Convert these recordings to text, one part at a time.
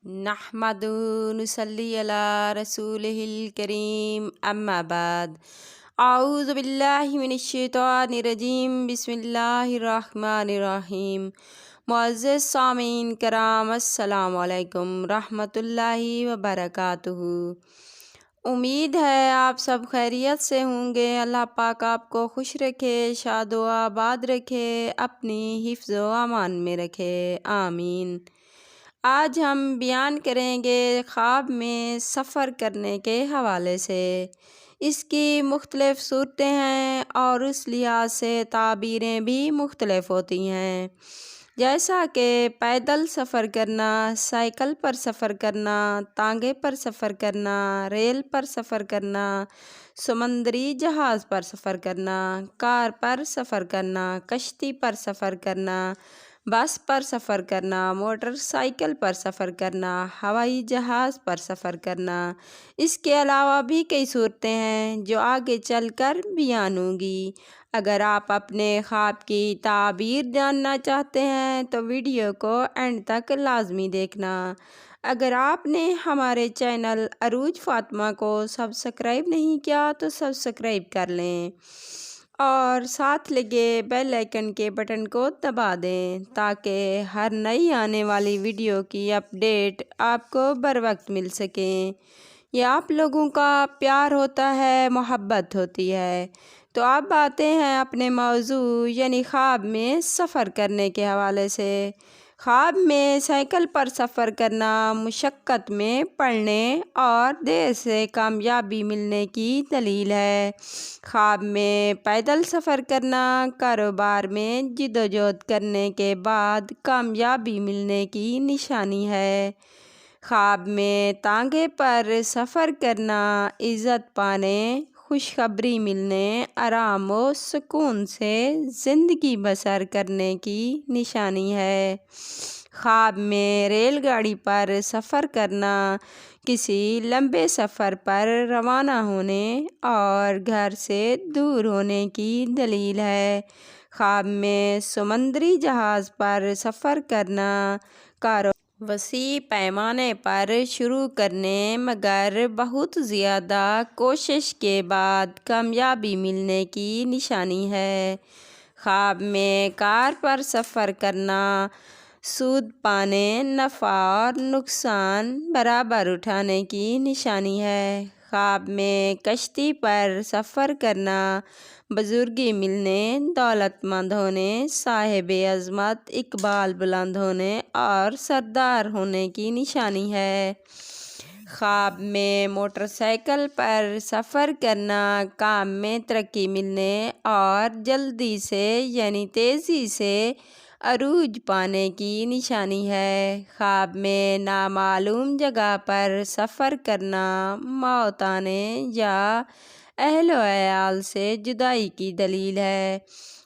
نحمدہ نصلی علی رسولہ الکریم اما بعد اعوذ باللہ من الشیطان الرجیم بسم اللہ الرحمن الرحیم۔ معزز سامعین کرام السلام علیکم رحمۃ اللہ وبرکاتہ۔ امید ہے آپ سب خیریت سے ہوں گے۔ اللہ پاک آپ کو خوش رکھے، شاد و آباد رکھے، اپنی حفظ و امان میں رکھے، آمین۔ آج ہم بیان کریں گے خواب میں سفر کرنے کے حوالے سے۔ اس کی مختلف صورتیں ہیں اور اس لحاظ سے تعبیریں بھی مختلف ہوتی ہیں، جیسا کہ پیدل سفر کرنا، سائیکل پر سفر کرنا، تانگے پر سفر کرنا، ریل پر سفر کرنا، سمندری جہاز پر سفر کرنا، کار پر سفر کرنا، کشتی پر سفر کرنا، بس پر سفر کرنا، موٹر سائیکل پر سفر کرنا، ہوائی جہاز پر سفر کرنا۔ اس کے علاوہ بھی کئی صورتیں ہیں جو آگے چل کر بیان ہوں گی۔ اگر آپ اپنے خواب کی تعبیر جاننا چاہتے ہیں تو ویڈیو کو اینڈ تک لازمی دیکھنا۔ اگر آپ نے ہمارے چینل عروج فاطمہ کو سبسکرائب نہیں کیا تو سبسکرائب کر لیں اور ساتھ لگے بیل آئیکن کے بٹن کو دبا دیں تاکہ ہر نئی آنے والی ویڈیو کی اپڈیٹ آپ کو بر وقت مل سکیں۔ یہ آپ لوگوں کا پیار ہوتا ہے، محبت ہوتی ہے۔ تو اب آتے ہیں اپنے موضوع یعنی خواب میں سفر کرنے کے حوالے سے۔ خواب میں سائیکل پر سفر کرنا مشقت میں پڑنے اور دیر سے کامیابی ملنے کی دلیل ہے۔ خواب میں پیدل سفر کرنا کاروبار میں جدوجہد کرنے کے بعد کامیابی ملنے کی نشانی ہے۔ خواب میں تانگے پر سفر کرنا عزت پانے، خوشخبری ملنے، آرام و سکون سے زندگی بسر کرنے کی نشانی ہے۔ خواب میں ریل گاڑی پر سفر کرنا کسی لمبے سفر پر روانہ ہونے اور گھر سے دور ہونے کی دلیل ہے۔ خواب میں سمندری جہاز پر سفر کرنا وسیع پیمانے پر شروع کرنے مگر بہت زیادہ کوشش کے بعد کامیابی ملنے کی نشانی ہے۔ خواب میں کار پر سفر کرنا سود پانے، نفع اور نقصان برابر اٹھانے کی نشانی ہے۔ خواب میں کشتی پر سفر کرنا بزرگی ملنے، دولت مند ہونے، صاحب عظمت، اقبال بلند ہونے اور سردار ہونے کی نشانی ہے۔ خواب میں موٹر سائیکل پر سفر کرنا کام میں ترقی ملنے اور جلدی سے یعنی تیزی سے عروج پانے کی نشانی ہے۔ خواب میں نامعلوم جگہ پر سفر کرنا موت آنے یا اہل و عیال سے جدائی کی دلیل ہے۔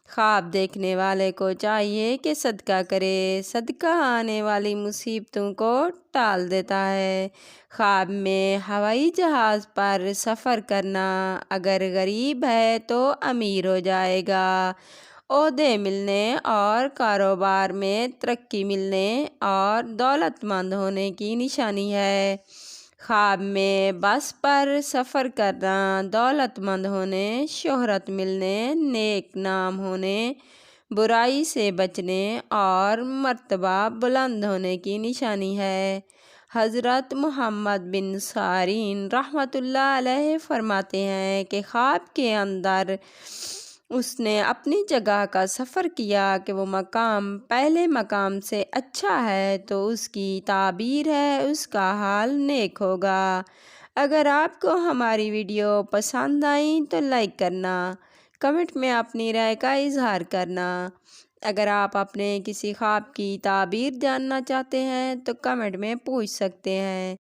خواب دیکھنے والے کو چاہیے کہ صدقہ کرے، صدقہ آنے والی مصیبتوں کو ٹال دیتا ہے۔ خواب میں ہوائی جہاز پر سفر کرنا اگر غریب ہے تو امیر ہو جائے گا، عہدے ملنے اور کاروبار میں ترقی ملنے اور دولت مند ہونے کی نشانی ہے۔ خواب میں بس پر سفر کرنا دولت مند ہونے، شہرت ملنے، نیک نام ہونے، برائی سے بچنے اور مرتبہ بلند ہونے کی نشانی ہے۔ حضرت محمد بن سیرین رحمۃ اللہ علیہ فرماتے ہیں کہ خواب کے اندر اس نے اپنی جگہ کا سفر کیا کہ وہ مقام پہلے مقام سے اچھا ہے تو اس کی تعبیر ہے اس کا حال نیک ہوگا۔ اگر آپ کو ہماری ویڈیو پسند آئی تو لائک کرنا، کمنٹ میں اپنی رائے کا اظہار کرنا۔ اگر آپ اپنے کسی خواب کی تعبیر جاننا چاہتے ہیں تو کمنٹ میں پوچھ سکتے ہیں۔